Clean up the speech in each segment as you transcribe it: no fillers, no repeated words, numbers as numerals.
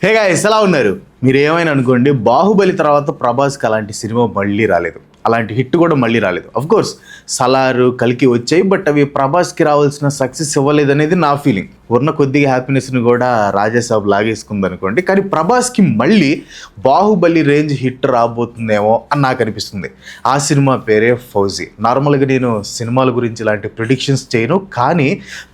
Hey guys, ఎలా ఉన్నారు? మీరు ఏమైనా అనుకోండి, బాహుబలి తర్వాత ప్రభాస్కి అలాంటి సినిమా మళ్ళీ రాలేదు, అలాంటి హిట్ కూడా మళ్ళీ రాలేదు. కోర్స్ సలారు, కల్కి వచ్చాయి, బట్ అవి ప్రభాస్కి రావాల్సిన సక్సెస్ ఇవ్వలేదనేది నా ఫీలింగ్. ఉన్న కొద్దిగా హ్యాపీనెస్ని కూడా రాజాసాబ్ లాగేసుకుంది అనుకోండి. కానీ ప్రభాస్కి మళ్ళీ బాహుబలి రేంజ్ హిట్ రాబోతుందేమో అని నాకు అనిపిస్తుంది. ఆ సినిమా పేరే ఫౌజీ. నార్మల్గా నేను సినిమాల గురించి ఇలాంటి ప్రిడిక్షన్స్ చేయను, కానీ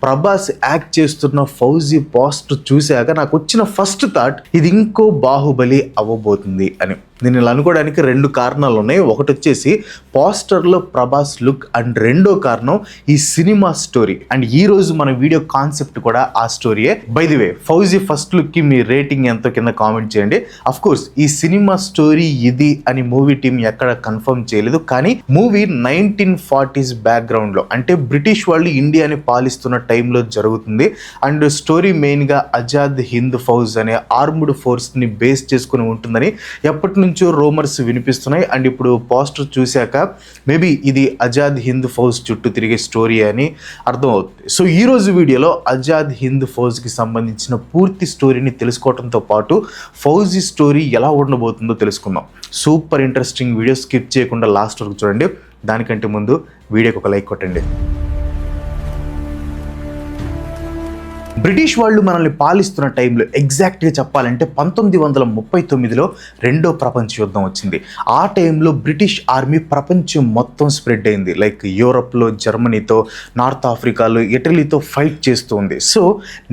ప్రభాస్ యాక్ట్ చేస్తున్న ఫౌజీ పోస్టర్ చూశాక నాకు వచ్చిన ఫస్ట్ థాట్, ఇది ఇంకో బాహుబలి అవ్వబోతుంది అని. నేను ఇలా అనుకోవడానికి రెండు కారణాలు ఉన్నాయి. ఒకటి వచ్చేసి పోస్టర్లో ప్రభాస్ లుక్, అండ్ రెండో కారణం ఈ సినిమా స్టోరీ. అండ్ ఈ రోజు మన వీడియో కాన్సెప్ట్ కూడా ఆ స్టోరీయే. By the way, Fauji first లుక్కి మీ రేటింగ్ ఎంతో కింద కామెంట్ చేయండి. అఫ్ కోర్స్ ఈ సినిమా స్టోరీ ఇది అని మూవీ టీం ఎక్కడ కన్ఫర్మ్ చేయలేదు, కానీ మూవీ 1940s బ్యాక్గ్రౌండ్లో, అంటే బ్రిటిష్ వాళ్ళు ఇండియాని పాలిస్తున్న టైంలో జరుగుతుంది. అండ్ స్టోరీ మెయిన్గా ఆజాద్ హింద్ ఫౌజ్ అనే ఆర్మ్డ్ ఫోర్స్ని బేస్ చేసుకుని ఉంటుందని ఎప్పటి నుంచో రూమర్స్ వినిపిస్తున్నాయి. అండ్ ఇప్పుడు పోస్టర్ చూశాక మేబీ ఇది ఆజాద్ హింద్ ఫౌజ్ చుట్టూ తిరిగే స్టోరీ అని అర్థమవుతుంది. సో ఈ రోజు వీడియోలో ఆజాద్ హింద్ ఫౌజ్కి సంబంధించిన పూర్తి స్టోరీని తెలుసుకోవడంతో పాటు ఫౌజీ స్టోరీ ఎలా ఉండబోతుందో తెలుసుకుందాం. సూపర్ ఇంట్రెస్టింగ్ వీడియో, స్కిప్ చేయకుండా లాస్ట్ వరకు చూడండి. దానికంటే ముందు వీడియోకి ఒక లైక్ కొట్టండి. బ్రిటిష్ వాళ్ళు మనల్ని పాలిస్తున్న టైంలో, ఎగ్జాక్ట్గా చెప్పాలంటే 1939లో రెండో ప్రపంచ యుద్ధం వచ్చింది. ఆ టైంలో బ్రిటిష్ ఆర్మీ ప్రపంచం మొత్తం స్ప్రెడ్ అయింది. లైక్ యూరోప్లో జర్మనీతో, నార్త్ ఆఫ్రికాలో, ఇటలీతో ఫైట్ చేస్తూ ఉంది. సో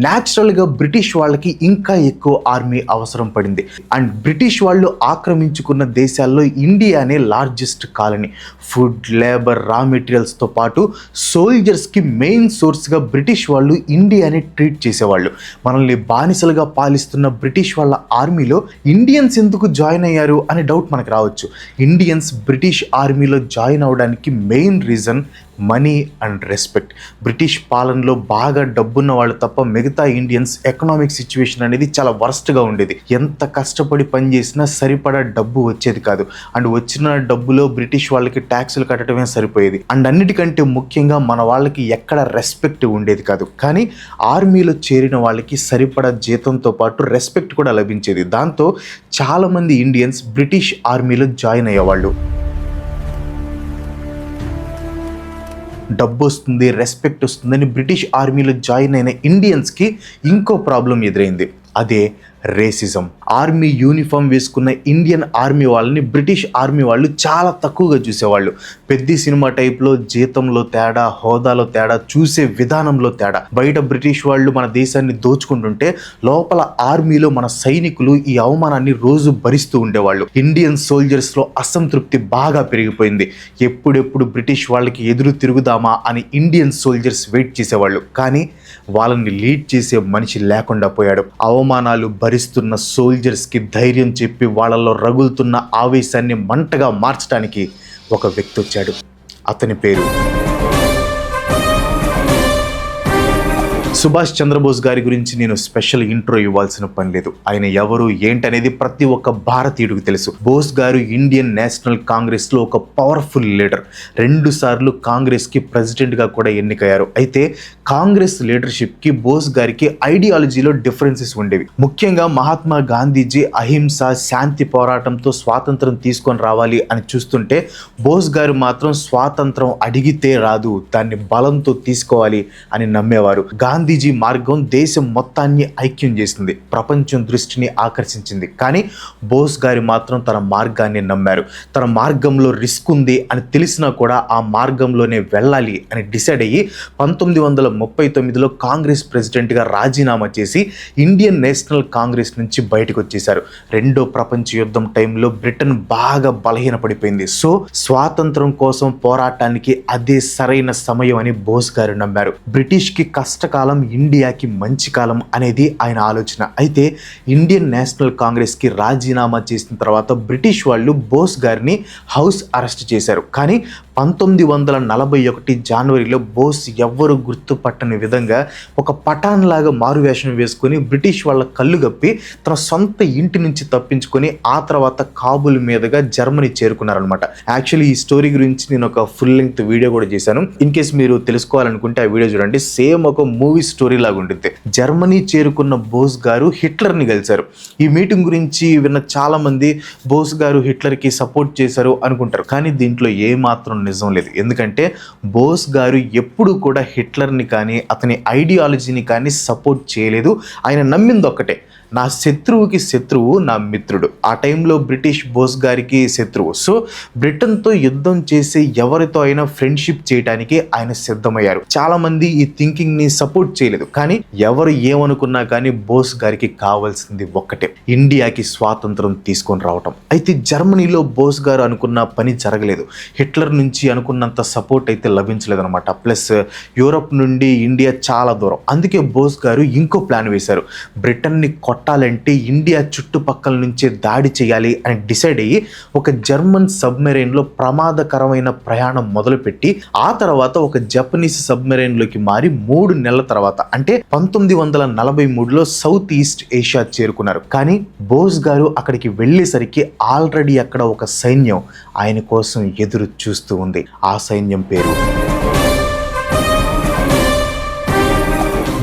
న్యాచురల్గా బ్రిటిష్ వాళ్ళకి ఇంకా ఎక్కువ ఆర్మీ అవసరం పడింది. అండ్ బ్రిటిష్ వాళ్ళు ఆక్రమించుకున్న దేశాల్లో ఇండియానే లార్జెస్ట్ కాలనీ. ఫుడ్, లేబర్, రా మెటీరియల్స్తో పాటు సోల్జర్స్కి మెయిన్ సోర్స్గా బ్రిటిష్ వాళ్ళు ఇండియాని ట్రీట్ చేసేవాళ్ళు. మనల్ని బానిసలుగా పాలిస్తున్న బ్రిటిష్ వాళ్ళ ఆర్మీలో ఇండియన్స్ ఎందుకు జాయిన్ అయ్యారు అనే డౌట్ మనకు రావచ్చు. ఇండియన్స్ బ్రిటిష్ ఆర్మీలో జాయిన్ అవడానికి main reason money and respect. British పాలనలో బాగా డబ్బున్న వాళ్ళు తప్ప మిగతా ఇండియన్స్ ఎకనామిక్ సిచ్యువేషన్ అనేది చాలా వర్స్ట్గా ఉండేది. ఎంత కష్టపడి పనిచేసినా సరిపడా డబ్బు వచ్చేది కాదు. అండ్ వచ్చిన డబ్బులో బ్రిటిష్ వాళ్ళకి ట్యాక్సులు కట్టడమే సరిపోయేది. అండ్ అన్నిటికంటే ముఖ్యంగా మన వాళ్ళకి ఎక్కడ రెస్పెక్ట్ ఉండేది కాదు. కానీ ఆర్మీలో చేరిన వాళ్ళకి సరిపడా జీతంతో పాటు రెస్పెక్ట్ కూడా లభించేది. దాంతో చాలామంది ఇండియన్స్ బ్రిటిష్ ఆర్మీలో జాయిన్ అయ్యేవాళ్ళు. డబ్బు వస్తుంది, రెస్పెక్ట్ వస్తుందని బ్రిటిష్ ఆర్మీలో జాయిన్ అయిన ఇండియన్స్కి ఇంకో ప్రాబ్లం ఎదురైంది. అదే రేసిజం. ఆర్మీ యూనిఫామ్ వేసుకున్న ఇండియన్ ఆర్మీ వాళ్ళని బ్రిటిష్ ఆర్మీ వాళ్ళు చాలా తక్కువగా చూసేవాళ్ళు. పెద్ద సినిమా టైప్లో జీతంలో తేడా, హోదాలో తేడా, చూసే విధానంలో తేడా. బయట బ్రిటిష్ వాళ్ళు మన దేశాన్ని దోచుకుంటుంటే లోపల ఆర్మీలో మన సైనికులు ఈ అవమానాన్ని రోజు భరిస్తూ ఉండేవాళ్ళు. ఇండియన్ సోల్జర్స్లో అసంతృప్తి బాగా పెరిగిపోయింది. ఎప్పుడెప్పుడు బ్రిటిష్ వాళ్ళకి ఎదురు తిరుగుదామా అని ఇండియన్ సోల్జర్స్ వెయిట్ చేసేవాళ్ళు. కానీ వాళ్ళని లీడ్ చేసే మనిషి లేకుండా పోయాడు. అవమానాలు భరిస్తున్న సోల్జర్స్కి ధైర్యం చెప్పి వాళ్ళలో రగులుతున్న ఆవేశాన్ని మంటగా మార్చడానికి ఒక వ్యక్తి వచ్చాడు. అతని పేరు సుభాష్ చంద్రబోస్ గారి గురించి నేను స్పెషల్ ఇంట్రో ఇవ్వాల్సిన పని లేదు. ఆయన ఎవరు ఏంటనేది ప్రతి ఒక్క భారతీయుడికి తెలుసు. బోస్ గారు ఇండియన్ నేషనల్ కాంగ్రెస్లో ఒక పవర్ఫుల్ లీడర్. 2 సార్లు కాంగ్రెస్కి ప్రెసిడెంట్గా కూడా ఎన్నికయ్యారు. అయితే కాంగ్రెస్ లీడర్షిప్కి బోస్ గారికి ఐడియాలజీలో డిఫరెన్సెస్ ఉండేవి. ముఖ్యంగా మహాత్మా గాంధీజీ అహింస, శాంతి పోరాటంతో స్వాతంత్రం తీసుకొని రావాలి అని చూస్తుంటే, బోస్ గారు మాత్రం స్వాతంత్రం అడిగితే రాదు, దాన్ని బలంతో తీసుకోవాలి అని నమ్మేవారు. గాంధీజీ మార్గం దేశం మొత్తాన్ని ఐక్యం చేసింది, ప్రపంచం దృష్టిని ఆకర్షించింది. కానీ బోస్ గారి మాత్రం తన మార్గాన్ని నమ్మారు. తన మార్గంలో రిస్క్ ఉంది అని తెలిసినా కూడా ఆ మార్గంలోనే వెళ్ళాలి అని డిసైడ్ అయ్యి 1939లో కాంగ్రెస్ ప్రెసిడెంట్గా రాజీనామా చేసి ఇండియన్ నేషనల్ కాంగ్రెస్ నుంచి బయటకు వచ్చేశారు. రెండో ప్రపంచ యుద్ధం టైంలో బ్రిటన్ బాగా బలహీనపడిపోయింది. సో స్వాతంత్రం కోసం పోరాటానికి అదే సరైన సమయం అని బోస్ గారు నమ్మారు. బ్రిటిష్కి కష్టకాలం, ఇండియాకి మంచి కాలం అనేది ఆయన ఆలోచన. అయితే ఇండియన్ నేషనల్ కాంగ్రెస్కి రాజీనామా చేసిన తర్వాత బ్రిటిష్ వాళ్ళు బోస్ గారిని హౌస్ అరెస్ట్ చేశారు. కానీ 1941 జనవరిలో బోస్ ఎవ్వరు గుర్తుపట్టని విధంగా ఒక పఠాన్ లాగా మారువేషం వేసుకొని బ్రిటిష్ వాళ్ళ కళ్ళు గప్పి తన సొంత ఇంటి నుంచి తప్పించుకొని ఆ తర్వాత కాబూల్ మీదుగా జర్మనీ చేరుకున్నారనమాట. యాక్చువల్లీ ఈ స్టోరీ గురించి నేను ఒక ఫుల్ లెంగ్త్ వీడియో కూడా చేశాను. ఇన్ కేస్ మీరు తెలుసుకోవాలనుకుంటే ఆ వీడియో చూడండి. సేమ్ ఒక మూవీ స్టోరీ లాగా ఉంటుంది. జర్మనీ చేరుకున్న బోస్ గారు హిట్లర్ని కలిశారు. ఈ మీటింగ్ గురించి విన్న చాలా మంది బోస్ గారు హిట్లర్కి సపోర్ట్ చేశారు అనుకుంటారు. కానీ దీంట్లో ఏమాత్రం నిజం లేదు. ఎందుకంటే బోస్ గారు ఎప్పుడు కూడా హిట్లర్ని కానీ అతని ఐడియాలజీని కానీ సపోర్ట్ చేయలేదు. ఆయన నమ్మింది ఒక్కటే, నా శత్రువుకి శత్రువు నా మిత్రుడు. ఆ టైంలో బ్రిటిష్ బోస్ గారికి శత్రువు. సో బ్రిటన్తో యుద్ధం చేసి ఎవరితో అయినా ఫ్రెండ్షిప్ చేయడానికి ఆయన సిద్ధమయ్యారు. చాలా మంది ఈ థింకింగ్ని సపోర్ట్ చేయలేదు. కానీ ఎవరు ఏమనుకున్నా కానీ బోస్ గారికి కావాల్సింది ఒక్కటే, ఇండియాకి స్వాతంత్రం తీసుకొని రావటం. అయితే జర్మనీలో బోస్ గారు అనుకున్న పని జరగలేదు. హిట్లర్ నుంచి అనుకున్నంత సపోర్ట్ అయితే లభించలేదు అనమాట. ప్లస్ యూరప్ నుండి ఇండియా చాలా దూరం. అందుకే బోస్ గారు ఇంకో ప్లాన్ వేశారు. బ్రిటన్ని కొట్టాలంటే ఇండియా చుట్టుపక్కల నుంచే దాడి చేయాలి అని డిసైడ్ అయ్యి ఒక జర్మన్ సబ్మెరైన్లో ప్రమాదకరమైన ప్రయాణం మొదలుపెట్టి ఆ తర్వాత ఒక జపనీస్ సబ్మెరైన్లోకి మారి 3 నెలల తర్వాత అంటే 1943లో సౌత్ ఈస్ట్ ఏషియా చేరుకున్నారు. కానీ బోస్ గారు అక్కడికి వెళ్ళేసరికి ఆల్రెడీ అక్కడ ఒక సైన్యం ఆయన కోసం ఎదురు చూస్తూ ఉంది. ఆ సైన్యం పేరు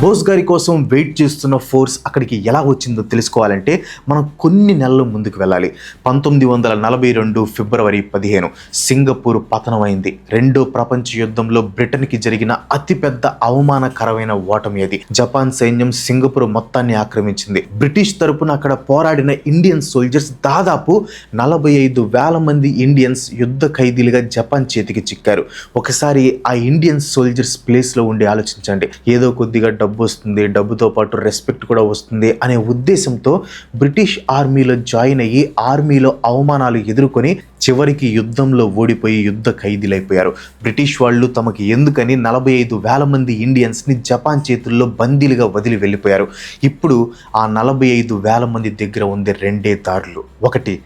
బోస్ గారి కోసం వెయిట్ చేస్తున్న ఫోర్స్ అక్కడికి ఎలా వచ్చిందో తెలుసుకోవాలంటే మనం కొన్ని నెలల ముందుకు వెళ్ళాలి. 1942 ఫిబ్రవరి 15 సింగపూర్ పతనమైంది. రెండో ప్రపంచ యుద్ధంలో బ్రిటన్కి జరిగిన అతిపెద్ద అవమానకరమైన ఓటమి అది. జపాన్ సైన్యం సింగపూర్ మొత్తాన్ని ఆక్రమించింది. బ్రిటిష్ తరపున అక్కడ పోరాడిన ఇండియన్ సోల్జర్స్ దాదాపు 45,000 మంది ఇండియన్స్ యుద్ధ ఖైదీలుగా జపాన్ చేతికి చిక్కారు. ఒకసారి ఆ ఇండియన్ సోల్జర్స్ ప్లేస్లో ఉండి ఆలోచించండి. ఏదో కొద్దిగా డబ్బు వస్తుంది, డబ్బుతో పాటు రెస్పెక్ట్ కూడా వస్తుంది అనే ఉద్దేశంతో బ్రిటిష్ ఆర్మీలో జాయిన్ అయ్యి ఆర్మీలో అవమానాలు ఎదుర్కొని చివరికి యుద్ధంలో ఓడిపోయి యుద్ధ ఖైదీలైపోయారు. బ్రిటిష్ వాళ్ళు తమకి ఎందుకని 45,000 మంది ఇండియన్స్ని జపాన్ చేతుల్లో బందీలుగా వదిలి వెళ్ళిపోయారు. ఇప్పుడు ఆ 45,000 మంది దగ్గర ఉంది రెండే దారులు. ఒకటి,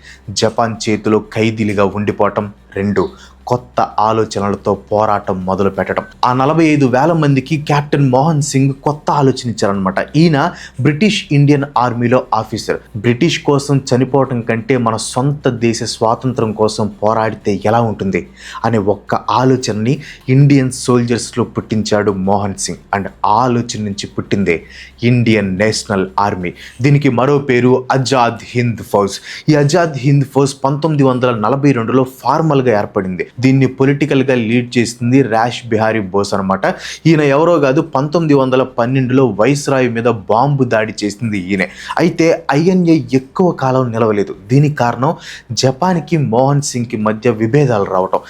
జపాన్ చేతిలో ఖైదీలుగా ఉండిపోవటం. 2, కొత్త ఆలోచనలతో పోరాటం మొదలు పెట్టడం. ఆ 45,000 మందికి కెప్టెన్ మోహన్ సింగ్ కొత్త ఆలోచన ఇచ్చారనమాట. ఈయన బ్రిటిష్ ఇండియన్ ఆర్మీలో ఆఫీసర్. బ్రిటిష్ కోసం చనిపోవటం కంటే మన సొంత దేశ స్వాతంత్రం కోసం పోరాడితే ఎలా ఉంటుంది అనే ఒక్క ఆలోచనని ఇండియన్ సోల్జర్స్లో పుట్టించాడు మోహన్ సింగ్. అండ్ ఆ ఆలోచన నుంచి పుట్టిందే ఇండియన్ నేషనల్ ఆర్మీ. దీనికి మరో పేరు ఆజాద్ హింద్ ఫౌజ్. ఈ ఆజాద్ హింద్ ఫౌజ్ 1942లో ఫార్మల్గా ఏర్పడింది. దీన్ని పొలిటికల్గా లీడ్ చేసింది రాష్ బిహారీ బోస్ అనమాట. ఈయన ఎవరో కాదు, 1912లో వైస్రాయ్ మీద బాంబు దాడి చేసింది ఈయనే. అయితే ఐఎన్ఏ ఎక్కువ కాలం నిలవలేదు. దీనికి కారణం జపాన్కి మోహన్ సింగ్కి మధ్య విభేదాలు రావటం.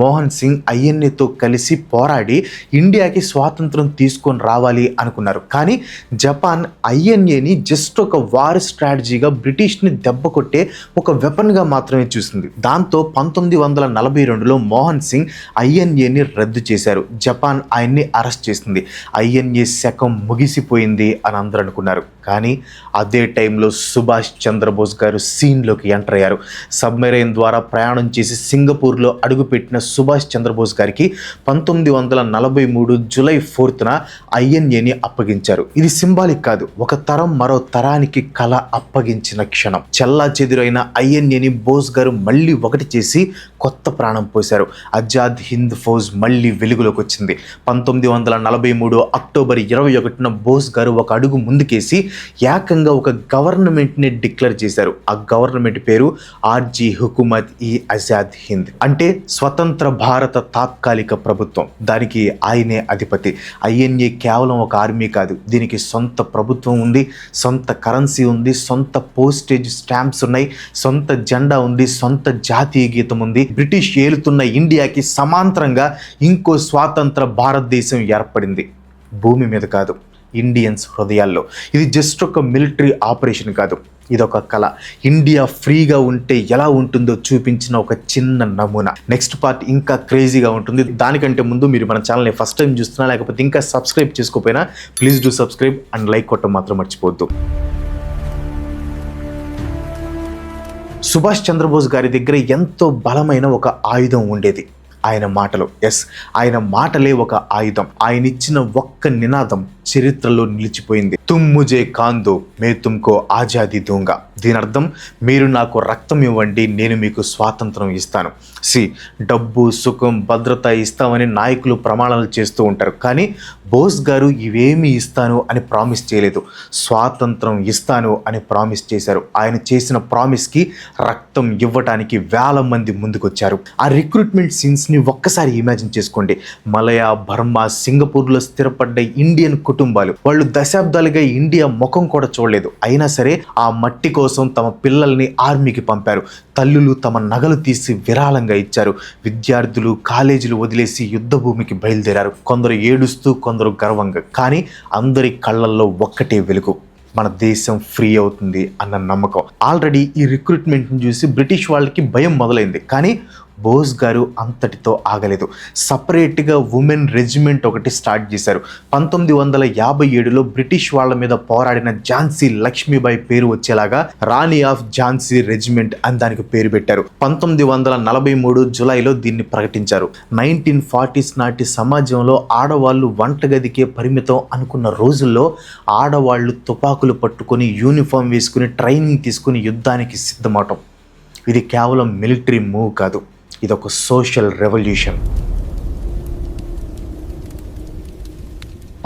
మోహన్ సింగ్ ఐఎన్ఏతో కలిసి పోరాడి ఇండియాకి స్వాతంత్రం తీసుకొని రావాలి అనుకున్నారు. కానీ జపాన్ ఐఎన్ఏని జస్ట్ ఒక వార్ స్ట్రాటజీగా బ్రిటిష్ని దెబ్బ కొట్టే ఒక వెపన్గా మాత్రమే చూసింది. దాంతో 1942లో మోహన్ సింగ్ ఐఎన్ఏని రద్దు చేశారు. జపాన్ ఆయన్ని అరెస్ట్ చేసింది. ఐఎన్ఏ శకం ముగిసిపోయింది అని అందరూ అనుకున్నారు. కానీ అదే టైంలో సుభాష్ చంద్రబోస్ గారు సీన్లోకి ఎంటర్ అయ్యారు. సబ్మెరైన్ ద్వారా ప్రయాణం చేసి సింగపూర్లో అడుగుపెట్టిన సుభాష్ చంద్రబోస్ గారికి 1943 జూలై 4న ఐఎన్ఏని అప్పగించారు. ఇది సింబాలిక్ కాదు, ఒక తరం మరో తరానికి కళ అప్పగించిన క్షణం. చెల్లా చెదురైన ఐఎన్ఏని బోస్ గారు మళ్ళీ ఒకటి చేసి కొత్త ప్రాణం పోశారు. ఆజాద్ హింద్ ఫౌజ్ మళ్ళీ వెలుగులోకి వచ్చింది. 1943 అక్టోబర్ 21న బోస్ గారు ఒక అడుగు ముందుకేసి ఏకంగా ఒక గవర్నమెంట్ని డిక్లేర్ చేశారు. ఆ గవర్నమెంట్ పేరు ఆర్జీ హుకుమత్ ఈ ఆజాద్ హింద్, అంటే స్వతంత్ర భారత తాత్కాలిక ప్రభుత్వం. దానికి ఆయనే అధిపతి. ఐఎన్ఏ కేవలం ఒక ఆర్మీ కాదు, దీనికి సొంత ప్రభుత్వం ఉంది, సొంత కరెన్సీ ఉంది, సొంత పోస్టేజ్ స్టాంప్స్ ఉన్నాయి, సొంత జెండా ఉంది, సొంత జాతీయ గీతం ఉంది. బ్రిటిష్ ఏలుతున్న ఇండియాకి సమాంతరంగా ఇంకో స్వాతంత్ర భారతదేశం ఏర్పడింది. భూమి మీద కాదు, ఇండియన్స్ హృదయాల్లో. ఇది జస్ట్ ఒక మిలిటరీ ఆపరేషన్ కాదు, ఇదొక కళ. ఇండియా ఫ్రీగా ఉంటే ఎలా ఉంటుందో చూపించిన ఒక చిన్న నమూనా. నెక్స్ట్ పార్ట్ ఇంకా క్రేజీగా ఉంటుంది. దానికంటే ముందు మీరు మన ఛానల్ని ఫస్ట్ టైం చూస్తున్నా లేకపోతే ఇంకా సబ్స్క్రైబ్ చేసుకోకపోయినా please do subscribe and like కొట్టడం మాత్రం మర్చిపోవద్దు. సుభాష్ చంద్రబోస్ గారి దగ్గర ఎంతో బలమైన ఒక ఆయుధం ఉండేది. ఆయన మాటలు. ఆయన మాటలే ఒక ఆయుధం. ఆయన ఇచ్చిన ఒక్క నినాదం చరిత్రలో నిలిచిపోయింది. తుమ్ ముజే కాందో మే తుమ్కో ఆజాదీ దూంగా. దీని అర్థం, మీరు నాకు రక్తం ఇవ్వండి, నేను మీకు స్వాతంత్రం ఇస్తాను. డబ్బు, సుఖం, భద్రత ఇస్తామని నాయకులు ప్రమాణాలు చేస్తూ ఉంటారు, కానీ బోస్ గారు ఇవేమి ఇస్తాను అని ప్రామిస్ చేయలేదు. స్వాతంత్రం ఇస్తాను అని ప్రామిస్ చేశారు. ఆయన చేసిన ప్రామిస్కి రక్తం ఇవ్వటానికి వేల మంది ముందుకొచ్చారు. ఆ రిక్రూట్మెంట్ సీన్స్ని ఒక్కసారి ఇమాజిన్ చేసుకోండి. మలయా, బర్మా, సింగపూర్లో స్థిరపడ్డ ఇండియన్ కుటుంబాలు, వాళ్ళు దశాబ్దాలుగా ఇండియా ముఖం కూడా చూడలేదు. అయినా సరే ఆ మట్టి కోసం తమ పిల్లల్ని ఆర్మీకి పంపారు. తల్లులు తమ నగలు తీసి విరాళంగా ఇచ్చారు. విద్యార్థులు కాలేజీలు వదిలేసి యుద్ధ భూమికి బయలుదేరారు. కొందరు ఏడుస్తూ, కొందరు గర్వంగా. కానీ అందరి కళ్ళల్లో ఒక్కటే వెలుగు, మన దేశం ఫ్రీ అవుతుంది అన్న నమ్మకం. ఆల్రెడీ ఈ రిక్రూట్మెంట్ని చూసి బ్రిటిష్ వాళ్ళకి భయం మొదలైంది, కానీ బోస్ గారు అంతటితో ఆగలేదు. సపరేట్గా ఉమెన్ రెజిమెంట్ ఒకటి స్టార్ట్ చేశారు. 1957లో బ్రిటిష్ వాళ్ళ మీద పోరాడిన ఝాన్సీ లక్ష్మీబాయి పేరు వచ్చేలాగా రాణి ఆఫ్ ఝాన్సీ రెజిమెంట్ అని దానికి పేరు పెట్టారు. 1943 జూలైలో దీన్ని ప్రకటించారు. 1940s నాటి సమాజంలో ఆడవాళ్ళు వంటగదికే పరిమితం అనుకున్న రోజుల్లో ఆడవాళ్ళు తుపాకులు పట్టుకొని, యూనిఫామ్ వేసుకుని, ట్రైనింగ్ తీసుకుని యుద్ధానికి సిద్ధమవటం, ఇది కేవలం మిలిటరీ మూవ్ కాదు, ఇదొక సోషల్ రెవల్యూషన్.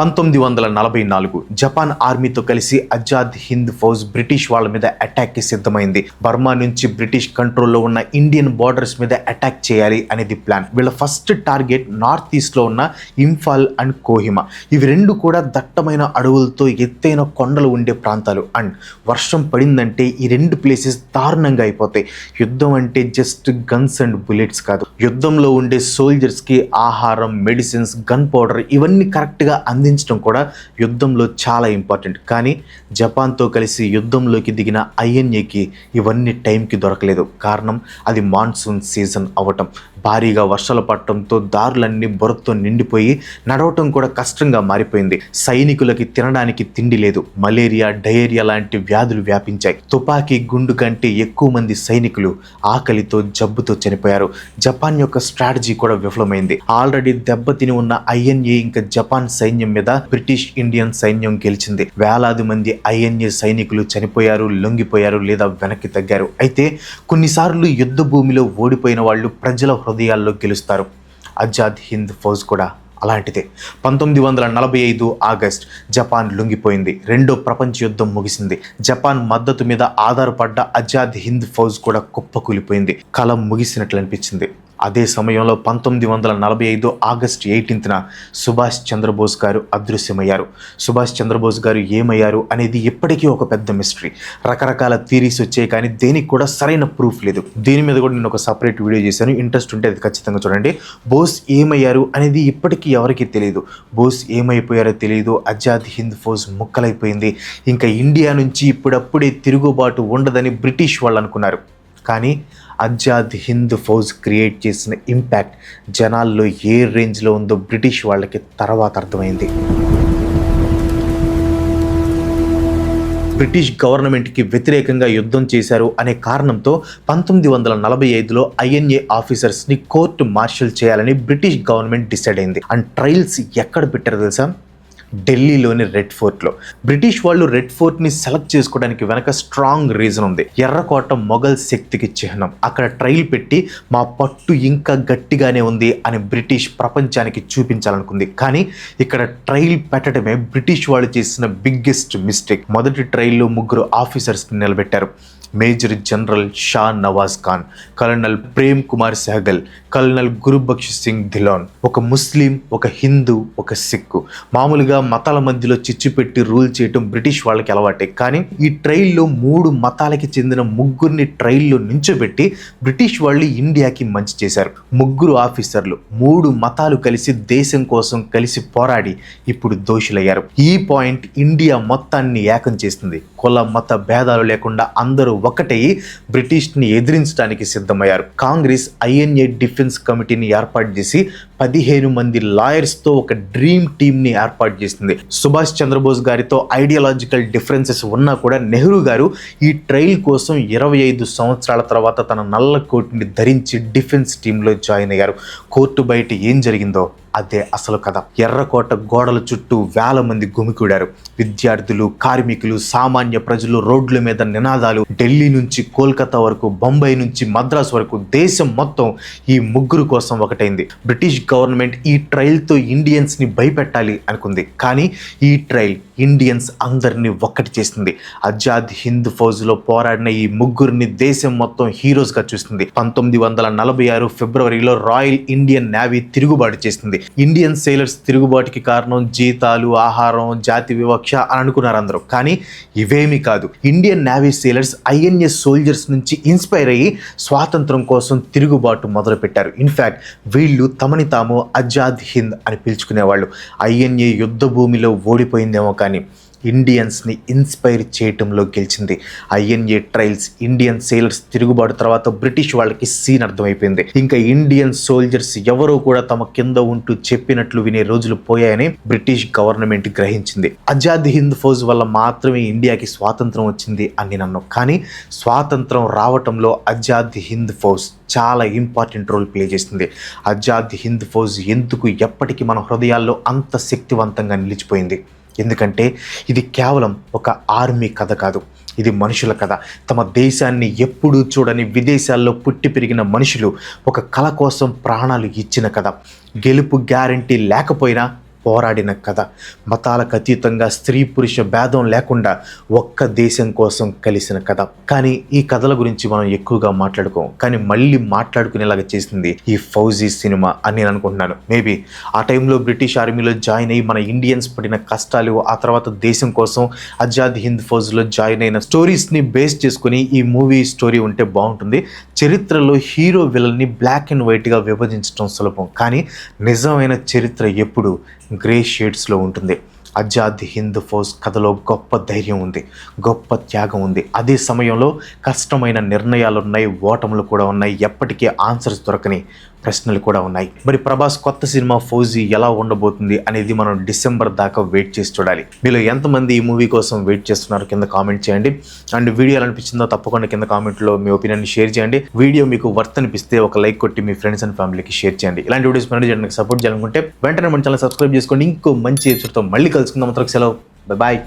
1944 జపాన్ ఆర్మీతో కలిసి ఆజాద్ హింద్ ఫౌజ్ బ్రిటిష్ వాళ్ళ మీద అటాక్కి సిద్ధమైంది. బర్మా నుంచి బ్రిటిష్ కంట్రోల్లో ఉన్న ఇండియన్ బార్డర్స్ మీద అటాక్ చేయాలి అనేది ప్లాన్. వీళ్ళ ఫస్ట్ టార్గెట్ నార్త్ ఈస్ట్లో ఉన్న ఇంఫాల్ అండ్ కోహిమా. ఇవి రెండు కూడా దట్టమైన అడవులతో ఎత్తైన కొండలు ఉండే ప్రాంతాలు. అండ్ వర్షం పడిందంటే ఈ రెండు ప్లేసెస్ దారుణంగా అయిపోతాయి. యుద్ధం అంటే జస్ట్ గన్స్ అండ్ బుల్లెట్స్ కాదు. యుద్ధంలో ఉండే సోల్జర్స్కి ఆహారం, మెడిసిన్స్, గన్ పౌడర్ ఇవన్నీ కరెక్ట్గా అందించడం కూడా యుద్ధంలో చాలా ఇంపార్టెంట్. కానీ జపాన్తో కలిసి యుద్ధంలోకి దిగిన ఐఎన్ఏకి ఇవన్నీ టైంకి దొరకలేదు. కారణం, అది మాన్సూన్ సీజన్ అవ్వటం. భారీగా వర్షాలు పడటంతో దారులన్నీ బురదతో నిండిపోయి నడవటం కూడా కష్టంగా మారిపోయింది. సైనికులకి తినడానికి తిండి లేదు. మలేరియా, డయేరియా లాంటి వ్యాధులు వ్యాపించాయి. తుపాకీ గుండు కంటే ఎక్కువ మంది సైనికులు ఆకలితో, జబ్బుతో చనిపోయారు. జపాన్ యొక్క స్ట్రాటజీ కూడా విఫలమైంది. ఆల్రెడీ దెబ్బతిని ఉన్న ఐఎన్ఏ ఇంకా జపాన్ సైన్యం మీద బ్రిటిష్ ఇండియన్ సైన్యం గెలిచింది. వేలాది మంది ఐఎన్ఏ సైనికులు చనిపోయారు, లొంగిపోయారు లేదా వెనక్కి తగ్గారు. అయితే కొన్నిసార్లు యుద్ధ భూమిలో ఓడిపోయిన వాళ్ళు ప్రజల హృదయాల్లో గెలుస్తారు. ఆజాద్ హింద్ ఫౌజ్ కూడా అలాంటిదే. 1945 ఆగస్ట్ జపాన్ లొంగిపోయింది. రెండో ప్రపంచ యుద్ధం ముగిసింది. జపాన్ మద్దతు మీద ఆధారపడ్డ ఆజాద్ హింద్ ఫౌజ్ కూడా కుప్పకూలిపోయింది. కలం ముగిసినట్లు అనిపించింది. అదే సమయంలో 1945 ఆగస్ట్ 18న సుభాష్ చంద్రబోస్ గారు అదృశ్యమయ్యారు. సుభాష్ చంద్రబోస్ గారు ఏమయ్యారు అనేది ఇప్పటికీ ఒక పెద్ద మిస్టరీ. రకరకాల థీరీస్ వచ్చాయి, కానీ దేనికి కూడా సరైన ప్రూఫ్ లేదు. దీని మీద కూడా నేను ఒక సపరేట్ వీడియో చేశాను, ఇంట్రెస్ట్ ఉంటే అది ఖచ్చితంగా చూడండి. బోస్ ఏమయ్యారు అనేది ఇప్పటికీ ఎవరికీ తెలియదు. బోస్ ఏమైపోయారో తెలియదు. ఆజాద్ హింద్ ఫౌజ్ ముక్కలైపోయింది. ఇంకా ఇండియా నుంచి ఇప్పుడప్పుడే తిరుగుబాటు ఉండదని బ్రిటిష్ వాళ్ళు అనుకున్నారు. కానీ ఆజాద్ హింద్ ఫౌజ్ క్రియేట్ చేసిన ఇంపాక్ట్ జనాల్లో ఏ రేంజ్లో ఉందో బ్రిటిష్ వాళ్ళకి తర్వాత అర్థమైంది. బ్రిటిష్ గవర్నమెంట్కి వ్యతిరేకంగా యుద్ధం చేశారు అనే కారణంతో 1945లో ఐఎన్ఏ ఆఫీసర్స్ని కోర్టు మార్షల్ చేయాలని బ్రిటిష్ గవర్నమెంట్ డిసైడ్ అయింది. అండ్ ట్రయల్స్ ఎక్కడ పెట్టారో తెలుసా? ఢిల్లీలోని రెడ్ ఫోర్ట్లో. బ్రిటిష్ వాళ్ళు రెడ్ ఫోర్ట్ని సెలెక్ట్ చేసుకోవడానికి వెనక స్ట్రాంగ్ రీజన్ ఉంది. ఎర్రకోట మొఘల్ శక్తికి చిహ్నం. అక్కడ ట్రయల్ పెట్టి మా పట్టు ఇంకా గట్టిగానే ఉంది అని బ్రిటిష్ ప్రపంచానికి చూపించాలనుకుంది. కానీ ఇక్కడ ట్రయల్ పెట్టడమే బ్రిటిష్ వాళ్ళు చేసిన బిగ్గెస్ట్ మిస్టేక్. మొదటి ట్రయల్లో 3 ఆఫీసర్స్ని నిలబెట్టారు. Major general Shah Nawaz Khan, colonel Prem Kumar Sehgal, colonel Gurbaksh Singh Dhillon. ఒక ముస్లిం, ఒక హిందూ, ఒక సిక్కు. మామూలుగా మతాల మధ్యలో చిచ్చు పెట్టి రూల్ చేయటం బ్రిటిష్ వాళ్ళకి అలవాటే. కానీ ఈ ట్రయల్లో 3 మతాలకి చెందిన 3 ట్రయల్లో నించోబెట్టి బ్రిటిష్ వాళ్ళు ఇండియాకి మంచి చేశారు. 3 ఆఫీసర్లు 3 మతాలు కలిసి దేశం కోసం కలిసి పోరాడి ఇప్పుడు దోషులయ్యారు. ఈ పాయింట్ ఇండియా మొత్తాన్ని ఏకం చేస్తుంది. కుల మత భేదాలు లేకుండా అందరూ ఒకటయ్యి బ్రిటిష్ని ఎదిరించడానికి సిద్ధమయ్యారు. కాంగ్రెస్ ఐఎన్ఏ డిఫెన్స్ కమిటీని ఏర్పాటు చేసి 15 మంది లాయర్స్తో ఒక డ్రీమ్ టీమ్ని ఏర్పాటు చేసింది. సుభాష్ చంద్రబోస్ గారితో ఐడియాలజికల్ డిఫరెన్సెస్ ఉన్నా కూడా నెహ్రూ గారు ఈ ట్రయల్ కోసం 25 సంవత్సరాల తర్వాత తన నల్ల కోట్ని ధరించి డిఫెన్స్ టీంలో జాయిన్ అయ్యారు. కోర్టు బయట ఏం జరిగిందో అదే అసలు కథ. ఎర్రకోట గోడల చుట్టూ వేల మంది గుమికూడారు. విద్యార్థులు, కార్మికులు, సామాన్య ప్రజలు రోడ్ల మీద నినాదాలు. ఢిల్లీ నుంచి కోల్కతా వరకు, బొంబాయి నుంచి మద్రాసు వరకు దేశం మొత్తం ఈ ముగ్గురు కోసం ఒకటైంది. బ్రిటిష్ గవర్నమెంట్ ఈ ట్రయల్తో ఇండియన్స్ని భయపెట్టాలి అనుకుంది. కానీ ఈ ట్రయల్ ఇండియన్స్ అందరినీ ఒక్కటి చేసింది. ఆజాద్ హింద్ ఫౌజ్లో పోరాడిన ఈ ముగ్గురిని దేశం మొత్తం హీరోస్గా చూస్తుంది. 1946 ఫిబ్రవరిలో రాయల్ ఇండియన్ నేవీ తిరుగుబాటు చేసింది. ఇండియన్ సేలర్స్ తిరుగుబాటుకి కారణం జీతాలు, ఆహారం, జాతి వివక్ష అని అనుకున్నారు అందరూ. కానీ ఇవేమీ కాదు. Indian navy sellers INA soldiers నుంచి ఇన్స్పైర్ అయ్యి స్వాతంత్రం కోసం తిరుగుబాటు మొదలుపెట్టారు. ఇన్ఫ్యాక్ట్ వీళ్ళు తమని తాము ఆజాద్ హింద్ అని పిలుచుకునేవాళ్ళు. INA యుద్ధ భూమిలో ఓడిపోయిందేమో కానీ ఇండియన్స్ని ఇన్స్పైర్ చేయటంలో గెలిచింది. INA ట్రయల్స్, ఇండియన్ సేలర్స్ తిరుగుబాటు తర్వాత బ్రిటిష్ వాళ్ళకి సీన్ అర్థమైపోయింది. ఇంకా ఇండియన్ సోల్జర్స్ ఎవరో కూడా తమ కింద ఉంటూ చెప్పినట్లు వినే రోజులు పోయాయని బ్రిటిష్ గవర్నమెంట్ గ్రహించింది. ఆజాద్ హింద్ ఫౌజ్ వల్ల మాత్రమే ఇండియాకి స్వాతంత్రం వచ్చింది అని నేను అన్నాను. కానీ స్వాతంత్రం రావటంలో ఆజాద్ హింద్ ఫౌజ్ చాలా ఇంపార్టెంట్ రోల్ ప్లే చేస్తుంది. ఆజాద్ హింద్ ఫౌజ్ ఎందుకు ఎప్పటికీ మన హృదయాల్లో అంత శక్తివంతంగా నిలిచిపోయింది? ఎందుకంటే ఇది కేవలం ఒక ఆర్మీ కథ కాదు, ఇది మనుషుల కథ. తమ దేశాన్ని ఎప్పుడూ చూడని విదేశాల్లో పుట్టి పెరిగిన మనుషులు ఒక కళ కోసం ప్రాణాలు ఇచ్చిన కథ. గెలుపు గ్యారంటీ లేకపోయినా పోరాడిన కథ. మతాలకు అతీతంగా స్త్రీ పురుష భేదం లేకుండా ఒక్క దేశం కోసం కలిసిన కథ. కానీ ఈ కథల గురించి మనం ఎక్కువగా మాట్లాడుకోం. కానీ మళ్ళీ మాట్లాడుకునేలాగా చేసింది ఈ ఫౌజీ సినిమా అని నేను అనుకుంటున్నాను. మేబీ ఆ టైంలో బ్రిటిష్ ఆర్మీలో జాయిన్ అయ్యి మన ఇండియన్స్ పడిన కష్టాలు, ఆ తర్వాత దేశం కోసం ఆజాద్ హింద్ ఫౌజ్లో జాయిన్ అయిన స్టోరీస్ని బేస్ చేసుకుని ఈ మూవీ స్టోరీ ఉంటే బాగుంటుంది. చరిత్రలో హీరో విలన్ని బ్లాక్ అండ్ వైట్గా విభజించడం సులభం, కానీ నిజమైన చరిత్ర ఎప్పుడు గ్రే షేడ్స్లో ఉంటుంది. ఆజాద్ హింద్ ఫౌజ్ కథలో గొప్ప ధైర్యం ఉంది, గొప్ప త్యాగం ఉంది. అదే సమయంలో కష్టమైన నిర్ణయాలు ఉన్నాయి, ఓటములు కూడా ఉన్నాయి, ఎప్పటికీ ఆన్సర్స్ దొరకని ప్రశ్నలు కూడా ఉన్నాయి. మరి ప్రభాస్ కొత్త సినిమా ఫౌజీ ఎలా ఉండబోతుంది అనేది మనం డిసెంబర్ దాకా వెయిట్ చేసి చూడాలి. మీలో ఎంతమంది ఈ మూవీ కోసం వెయిట్ చేస్తున్నారు కింద కామెంట్ చేయండి. అండ్ వీడియో ఎలా అనిపించిందో తప్పకుండా కింద కామెంట్లో మీ ఒపీనియన్ని షేర్ చేయండి. వీడియో మీకు వర్త్ అనిపిస్తే ఒక లైక్ కొట్టి మీ ఫ్రెండ్స్ అండ్ ఫ్యామిలీకి షేర్ చేయండి. ఇలాంటి వీడియోస్ మన చేయడానికి సపోర్ట్ చేయాలనుకుంటే వెంటనే మన ఛానల్ సబ్స్క్రైబ్ చేసుకోండి. ఇంకో మంచి ఎపిసోడ్తో మళ్ళీ కలుసుకుందాం. అంతవరకు సెలవు, బాయ్.